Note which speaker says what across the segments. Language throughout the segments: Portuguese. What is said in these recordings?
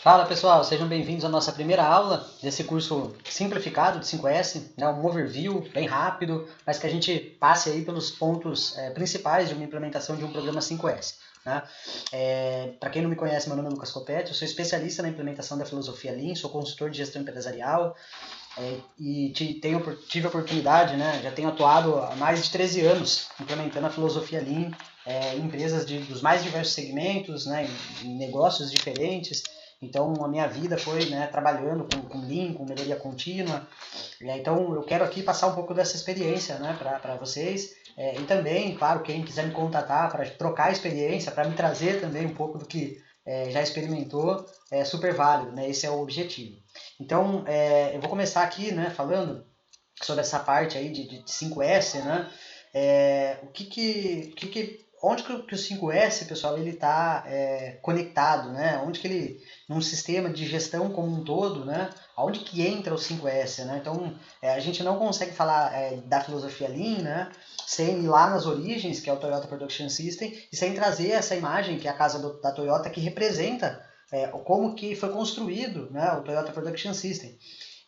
Speaker 1: Fala pessoal, sejam bem-vindos à nossa primeira aula desse curso simplificado de 5S, né, um overview bem rápido, mas que a gente passe aí pelos pontos principais de uma implementação de um programa 5S. Né? Para quem não me conhece, meu nome é Lucas Copete, eu sou especialista na implementação da filosofia Lean, sou consultor de gestão empresarial e tive a oportunidade, né, já tenho atuado há mais de 13 anos implementando a filosofia Lean em empresas dos mais diversos segmentos, né, em negócios diferentes. Então, a minha vida foi, né, trabalhando com Lean, com melhoria contínua. Então, eu quero aqui passar um pouco dessa experiência, né, para vocês. E também, claro, quem quiser me contatar para trocar experiência, para me trazer também um pouco do que já experimentou, é super válido, né? Esse é o objetivo. Então, eu vou começar aqui, né, falando sobre essa parte aí de 5S, né? Onde que o 5S, pessoal, ele está conectado, né? Onde que ele, num sistema de gestão como um todo, né? Onde que entra o 5S, né? Então, a gente não consegue falar da filosofia Lean, né? Sem ir lá nas origens, que é o Toyota Production System, e sem trazer essa imagem, que é a casa da Toyota, que representa como que foi construído, né, o Toyota Production System.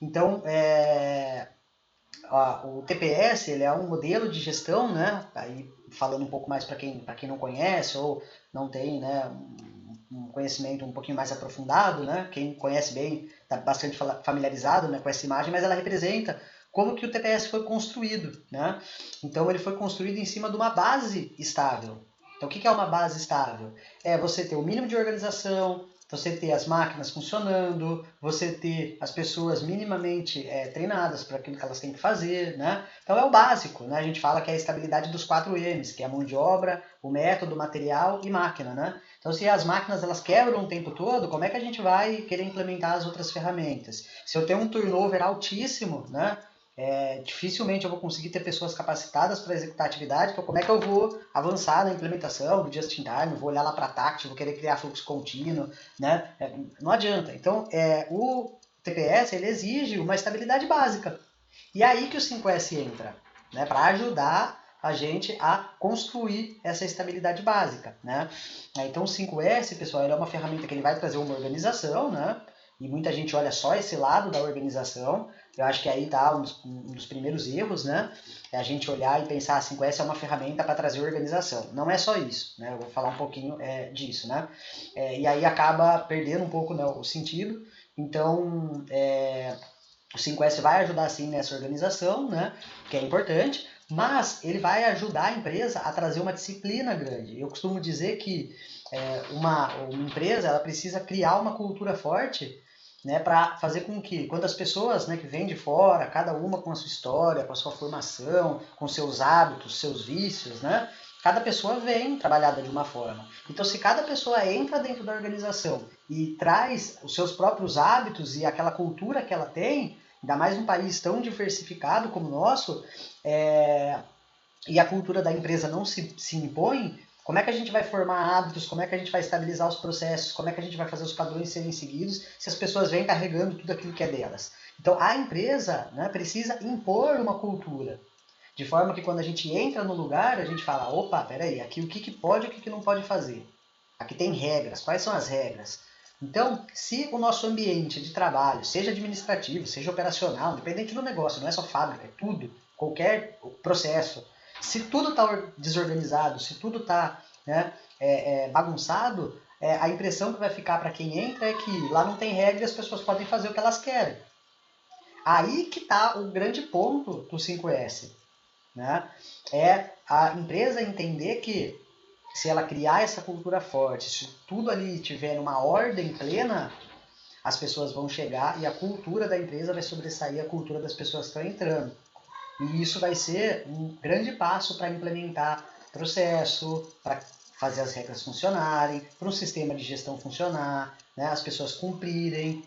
Speaker 1: Então, o TPS ele é um modelo de gestão, né? Aí falando um pouco mais para quem não conhece ou não tem, né, um conhecimento um pouquinho mais aprofundado, né? Quem conhece bem está bastante familiarizado, né, com essa imagem, mas ela representa como que o TPS foi construído, né? Então ele foi construído em cima de uma base estável. Então o que é uma base estável? É você ter o mínimo de organização, você ter as máquinas funcionando, você ter as pessoas minimamente treinadas para aquilo que elas têm que fazer, né? Então é o básico, né? A gente fala que é a estabilidade dos 4 M's, que é a mão de obra, o método, o material e máquina, né? Então se as máquinas elas quebram o tempo todo, como é que a gente vai querer implementar as outras ferramentas? Se eu tenho um turnover altíssimo, né? Dificilmente eu vou conseguir ter pessoas capacitadas para executar a atividade, então como é que eu vou avançar na implementação do just-in-time, vou olhar lá para a TACT, vou querer criar fluxo contínuo, né? Não adianta. Então, o TPS ele exige uma estabilidade básica. E é aí que o 5S entra, né? Para ajudar a gente a construir essa estabilidade básica, né? Então, o 5S, pessoal, ele é uma ferramenta que ele vai trazer uma organização, né? E muita gente olha só esse lado da organização. Eu acho que aí está um dos primeiros erros, né? É a gente olhar e pensar assim, 5S é uma ferramenta para trazer organização. Não é só isso, né? Eu vou falar um pouquinho disso, né? E aí acaba perdendo um pouco, né, o sentido. Então, o 5S vai ajudar sim nessa organização, né? Que é importante, mas ele vai ajudar a empresa a trazer uma disciplina grande. Eu costumo dizer que uma empresa ela precisa criar uma cultura forte, né, para fazer com que, quando as pessoas, né, que vêm de fora, cada uma com a sua história, com a sua formação, com seus hábitos, seus vícios, né, cada pessoa vem trabalhada de uma forma. Então, se cada pessoa entra dentro da organização e traz os seus próprios hábitos e aquela cultura que ela tem, ainda mais num país tão diversificado como o nosso, e a cultura da empresa não se impõe, como é que a gente vai formar hábitos, como é que a gente vai estabilizar os processos, como é que a gente vai fazer os padrões serem seguidos se as pessoas vêm carregando tudo aquilo que é delas? Então a empresa, né, precisa impor uma cultura, de forma que quando a gente entra no lugar, a gente fala, opa, peraí, aqui o que pode e o que não pode fazer? Aqui tem regras, quais são as regras? Então, se o nosso ambiente de trabalho, seja administrativo, seja operacional, independente do negócio, não é só fábrica, é tudo, qualquer processo, se tudo está desorganizado, se tudo está, né, bagunçado, a impressão que vai ficar para quem entra é que lá não tem regra e as pessoas podem fazer o que elas querem. Aí que está o grande ponto do 5S. Né? É a empresa entender que se ela criar essa cultura forte, se tudo ali tiver numa ordem plena, as pessoas vão chegar e a cultura da empresa vai sobressair a cultura das pessoas que estão entrando. E isso vai ser um grande passo para implementar processo, para fazer as regras funcionarem, para um sistema de gestão funcionar, né? As pessoas cumprirem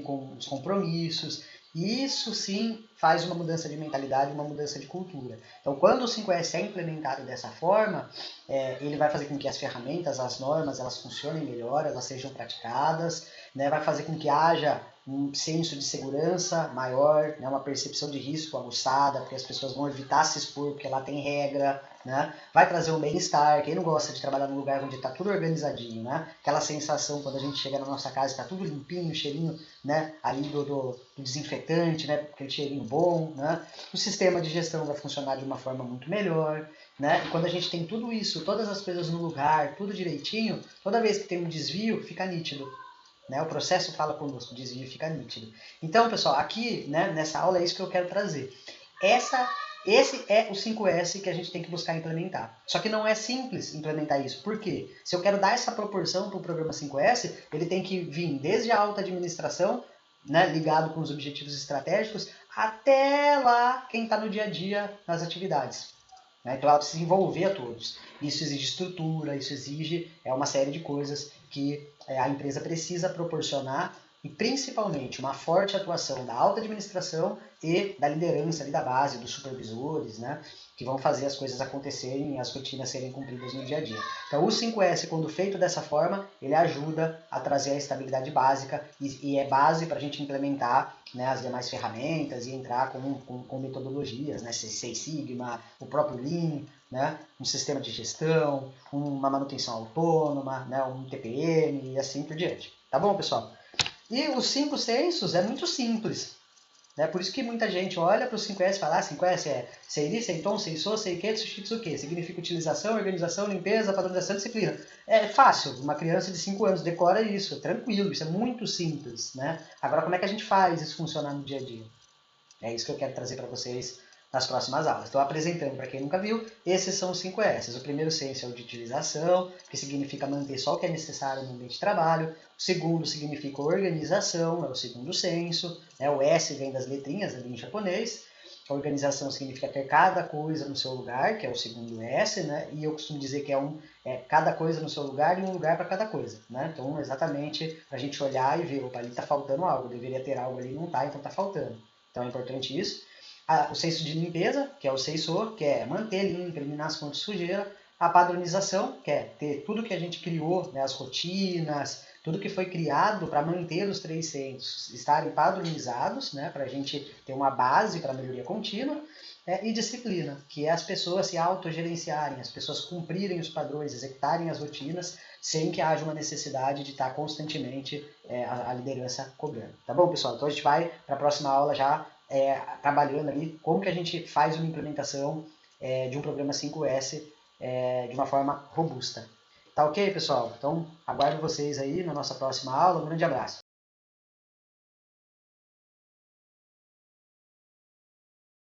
Speaker 1: com os compromissos. E isso sim faz uma mudança de mentalidade, uma mudança de cultura. Então, quando o 5S é implementado dessa forma, ele vai fazer com que as ferramentas, as normas, elas funcionem melhor, elas sejam praticadas, né? Vai fazer com que haja um senso de segurança maior, né, uma percepção de risco aguçada, porque as pessoas vão evitar se expor, porque lá tem regra, né? Vai trazer um bem-estar. Quem não gosta de trabalhar num lugar onde está tudo organizadinho, né? Aquela sensação quando a gente chega na nossa casa, está tudo limpinho, cheirinho, né, ali do desinfetante, né, aquele cheirinho bom, né? O sistema de gestão vai funcionar de uma forma muito melhor, né? E quando a gente tem tudo isso, todas as coisas no lugar, tudo direitinho, toda vez que tem um desvio, fica nítido. Né? O processo fala conosco, o desvio fica nítido. Então, pessoal, aqui, né, nessa aula é isso que eu quero trazer. Esse é o 5S que a gente tem que buscar implementar. Só que não é simples implementar isso. Por quê? Se eu quero dar essa proporção para o programa 5S, ele tem que vir desde a alta administração, né, ligado com os objetivos estratégicos, até lá quem está no dia a dia nas atividades. Né? Então ela precisa envolver a todos. Isso exige estrutura, isso exige uma série de coisas que a empresa precisa proporcionar e principalmente uma forte atuação da alta administração e da liderança ali da base, dos supervisores, né, que vão fazer as coisas acontecerem e as rotinas serem cumpridas no dia a dia. Então o 5S, quando feito dessa forma, ele ajuda a trazer a estabilidade básica e é base para a gente implementar, né, as demais ferramentas e entrar com metodologias, né, Seis Sigma, o próprio Lean, né, um sistema de gestão, uma manutenção autônoma, né, um TPM e assim por diante. Tá bom, pessoal? E os 5 sensos é muito simples. Né? Por isso que muita gente olha para o 5S e fala, 5S é Seiri, Seiton, Seisou, Seikei, Tsushitsuke. Significa utilização, organização, limpeza, padronização, disciplina. É fácil, uma criança de 5 anos decora isso, tranquilo, isso é muito simples. Né? Agora, como é que a gente faz isso funcionar no dia a dia? É isso que eu quero trazer para vocês nas próximas aulas. Estou apresentando, para quem nunca viu, esses são os 5 S's. O primeiro senso é o de utilização, que significa manter só o que é necessário no ambiente de trabalho. O segundo significa organização, é o segundo senso. O S vem das letrinhas ali em japonês. A organização significa ter cada coisa no seu lugar, que é o segundo S, né? E eu costumo dizer que é cada coisa no seu lugar e um lugar para cada coisa, né? Então, exatamente para a gente olhar e ver, opa, ali está faltando algo, deveria ter algo ali e não está, então está faltando. Então é importante isso. O senso de limpeza, que é o seisor, que é manter limpo, eliminar as fontes de sujeira. A padronização, que é ter tudo que a gente criou, né, as rotinas, tudo que foi criado para manter os 3 sensos estarem padronizados, né, para a gente ter uma base para a melhoria contínua. E disciplina, que é as pessoas se autogerenciarem, as pessoas cumprirem os padrões, executarem as rotinas, sem que haja uma necessidade de estar constantemente a liderança cobrando. Tá bom, pessoal? Então a gente vai para a próxima aula já trabalhando ali como que a gente faz uma implementação de um programa 5S de uma forma robusta. Tá ok, pessoal? Então aguardo vocês aí na nossa próxima aula. Um grande abraço.